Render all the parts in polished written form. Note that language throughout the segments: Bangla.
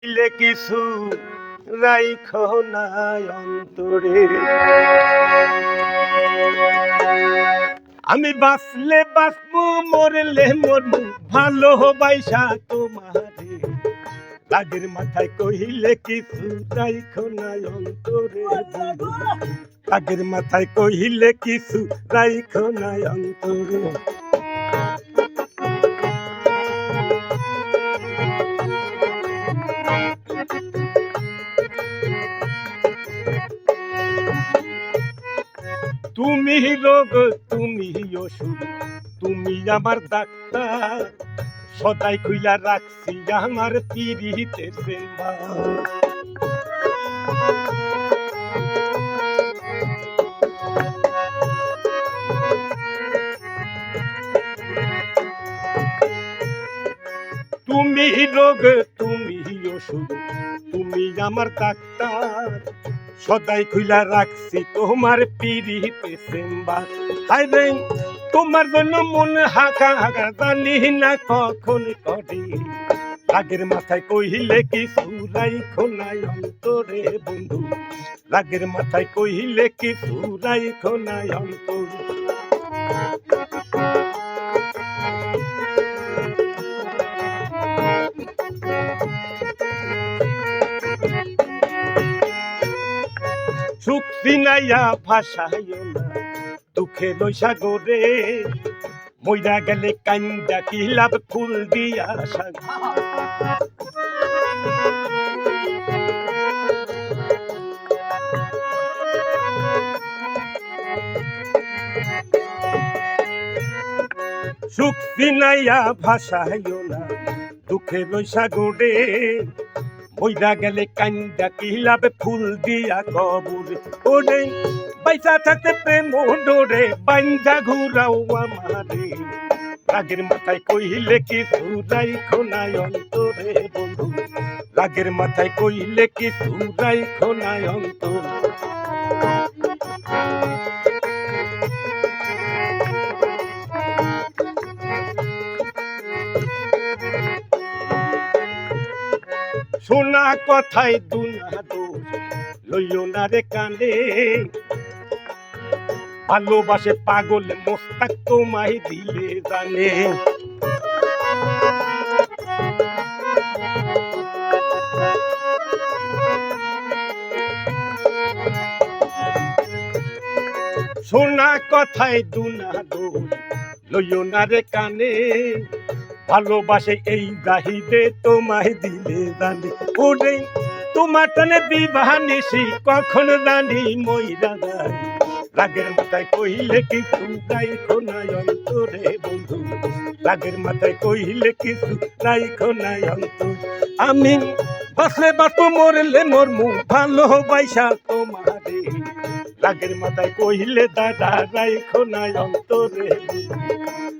দিলে কিছু রাইখো না অন্তরে। আমি বাঁচলে বাঁচবো, মরলে মরবো, ভালোবাসা তোমারে। রাগের মাথায় কহিলে কিছু রাইখো না অন্তরে বন্ধু। রাগের মাথায় কহিলে কিছু রাইখো না অন্তরে। তুমি রোগ, তুমি ওষুধ, তুমি আমার ডাক্তার। সদাই খুইলা রাখছি আমার পিরিতের চেম্বার। তুমি রোগ, তুমি ওষুধ, তুমি আমার ডাক্তার। সদাই খুইলা রাখছি তোমার পিরিতে চেম্বার। হায় রে, তোমার জন্য মন হাঁকা হাঁকা, জানি না কখন করে। রাগের মাথায় কহিলে কিছু রাইখো না অন্তরে বন্ধু। রাগের মাথায় কহিলে কিছু রাইখো না অন্তরে। সুখ চিনাইয়া ভাসাইও না দুঃখে সাগরে। মইরা গেলে কান্দা কি লাভ, ফুল দিয়া সাগর। সুখ চিনাইয়া ভাসাইও না দুঃখে সাগরে। মইরা গেলে কান্দা কি লাভ, ফুল দিয়া কবরে। ওরে পয়সা থাকতে প্রেম ডোরে, বাঞ্জা ঘুরাও আমারে। রাগের মাথায় কইলে কিছু রাইখো না অন্তরে বন্ধু। রাগের মাথায় কইলে কিছু রাইখো না অন্তরে। শোনা কথায় দুনা দোষ লইও না রে কানে। ভালোবাসে পাগল মোস্তাক তোমায় দিলে জানে। শোনা কথায় দুনা দোষ লইও না রে কানে। ভালোবাসে এই জাহিদে তোমায় দিলে জানে। ওরে তোমার টানে বিবাহ নিশি কখন জানি মইরা যায়। রাগের মাথায় কহিলে কিছু রাইখো না অন্তরে বন্ধু। রাগের মাথায় কহিলে কিছু রাইখো না অন্তরে। আমি বাঁচলে বাঁচবো, মরলে মরমু, ভালোবাসা তোমারে। রাগের মাথায় কহিলে দাদা রাইখো না অন্তরে।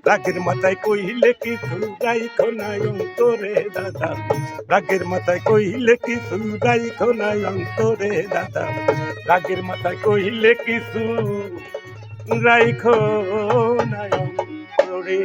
রাগের মাথায় কহিলে কিছু রাইখো না অন্তরে দাদা। রাগের মাথায় কহিলে কিছু রাইখো না অন্তরে দাদা। রাগের মাথায় কহিলে কিছু রাইখো না অন্তরে।